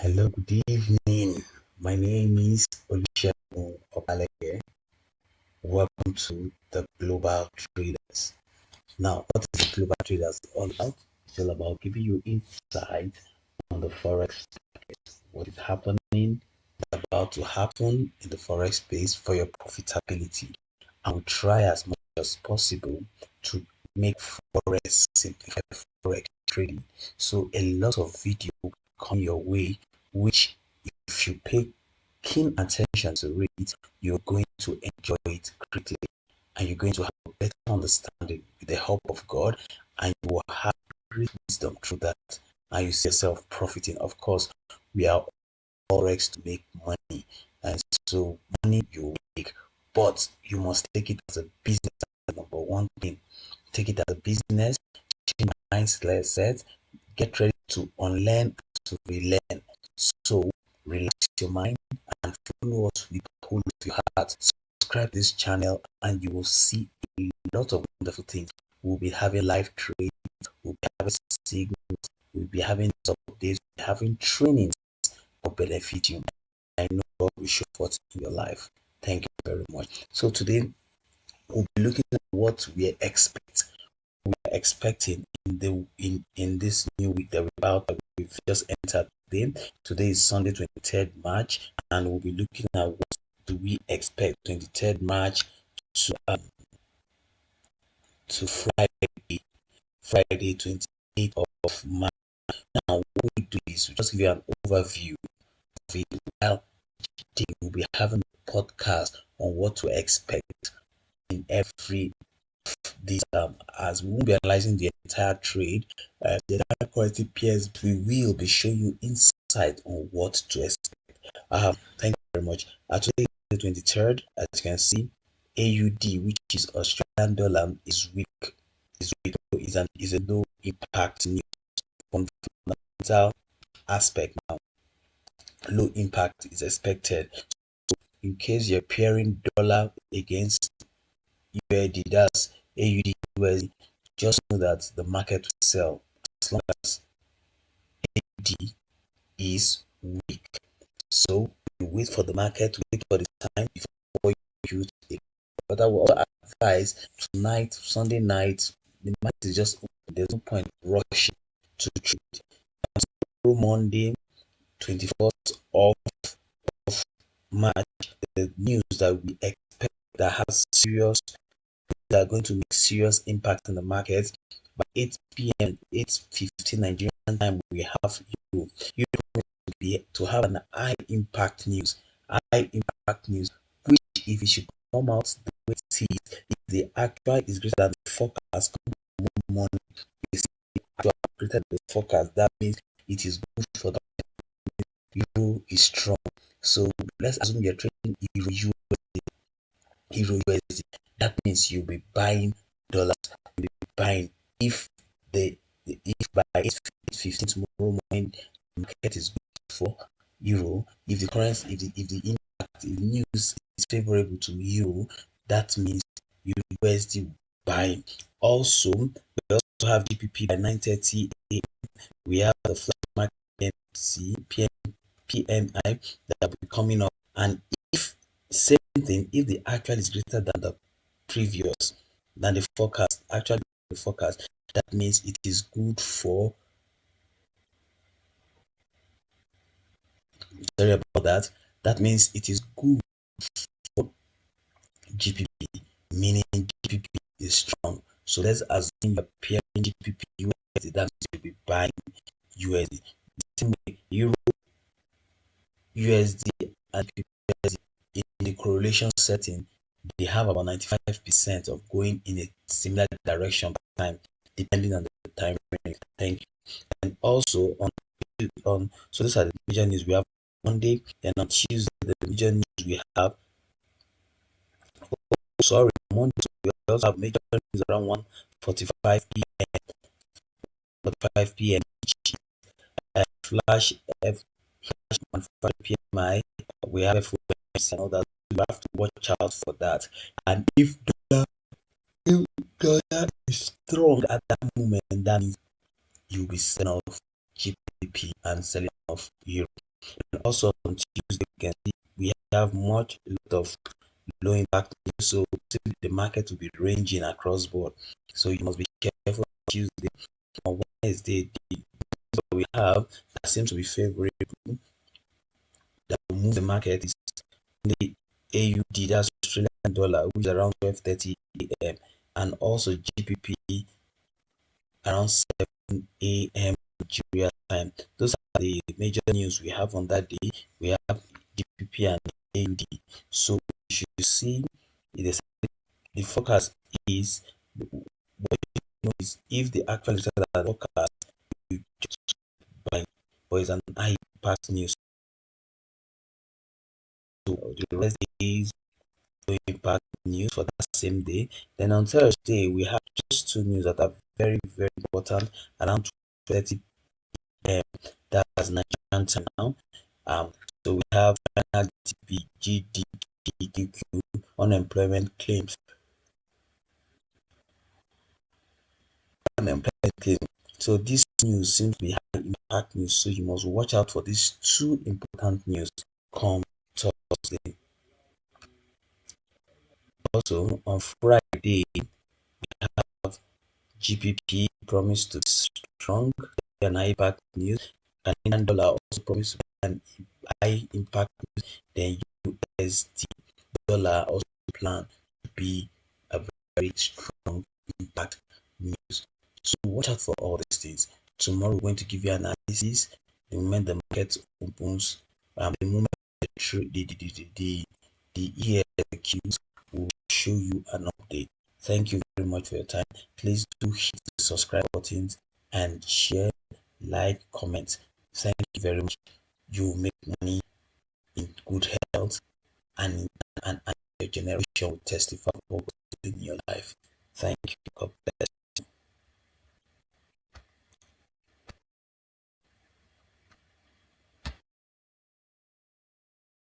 Hello, good evening. My name is Olusegun Opaleke. Welcome to the Global Traders. Now, what is the Global Traders all about? It's all about giving you insight on the forex, what is happening, about to happen in the forex space for your profitability. And we try as much as possible to make forex simplify forex trading. So a lot of video come your way, which if you pay keen attention to it, you're going to enjoy it greatly, and you're going to have a better understanding with the help of God, and you will have great wisdom through that, and you see yourself profiting. Of course, we are forex to make money, and so money you make, but you must take it as a business. Number one thing, take it as a business, change mindset, get ready to unlearn and to relearn. So relax your mind and follow us with the whole of your heart. Subscribe this channel and you will see a lot of wonderful things. We'll be having live trade, we'll be having signals, we'll be having updates, we'll be having trainings for benefit you. I know God will show forth in your life. Thank you very much. So today we'll be looking at what we're expecting in this new week that we've just entered today. Today is Sunday, 23rd March, and we'll be looking at what do we expect 23rd March to to Friday 28th of March. Now what we do is we just give you an overview of it. While we'll be having a podcast on what to expect in every this as we won't be analyzing the entire trade, the entire quality pairs, we will be showing you insight on what to expect. Thank you very much. Today is the 23rd, as you can see, AUD, which is Australian dollar, is weak. Is a low impact news from fundamental aspect now. Low impact is expected. In case you're pairing dollar against USD, that's AUD USD, just know that the market will sell as long as AUD is weak. So you wait for the market, wait for the time before you use it. But I will also advise tonight, Sunday night, the market is just open. There's no point rushing to trade. Tomorrow Monday, 24th of March, the news that we expect that has serious that are going to make serious impact in the market. By 8 p.m., 8:15 Nigerian time, we have you. You be to have an high impact news, which if it should come out the way it is, if the actual is greater than the forecast, come morning, you see the actual greater than the forecast, that means it is good for the euro is strong. So let's assume you're trading euro USD. That means you'll be buying dollars. You'll be buying if if by 8:15 tomorrow morning the market is good for euro. If the currency, if the impact, if the news is favorable to euro, that means USD buying. Also, we also have GPP by 9:30 a.m. We have the flash market PMI that will be coming up, and if same thing, if the actual is greater than the previous than the forecast, actually the forecast, that means it is good for, sorry about that, that means it is good for GPP, meaning GPP is strong. So let's assume you're pairing GPP USD, that means you'll be buying USD. The same way, Euro USD and USD, in the correlation setting, they have about 95% of going in a similar direction by time, depending on the time frame. Thank you. And also on so these are the major news we have Monday, and on Tuesday the major news we have, sorry, Monday we also have major news around 1:45 p.m. 45 p.m. Flash F Flash 1:45 p.m. We have FOMC and all that. You have to watch out for that. And if dollar is strong at that moment, that means you'll be selling off GBP and selling off euro. And also on Tuesday, we can see we have a lot of low impact news. So the market will be ranging across board. So you must be careful on Tuesday. On Wednesday, the news that we have that seems to be favorable that will move the market is the AUD, that's Australian dollar, which is around 12:30 a.m. and also GBP around 7 a.m. Nigeria time. Those are the major news we have on that day. We have GBP and AUD. So you should see the forecast is what you know is if the actual results are forecast, you just buy, but it's an high impact news. So the rest is no impact news for that same day. Then on Thursday, we have just two news that are very, very important around 30 p.m. That's Nigerian time now. So we have final GDP, unemployment claims, unemployment claim. So this news seems to be high impact news. So you must watch out for these two important news come Thursday. Also on Friday, GBP promised to be strong, an high impact news. Canadian dollar also promised to be an high impact news. Then USD dollar also plan to be a very strong impact news. So watch out for all these things. Tomorrow we're going to give you analysis. The moment the market opens, the moment the ESQs will show you an update. Thank you very much for your time. Please do hit the subscribe buttons and share, like, comment. Thank you very much. You will make money in good health and and your generation will testify of what in your life. Thank you. God bless.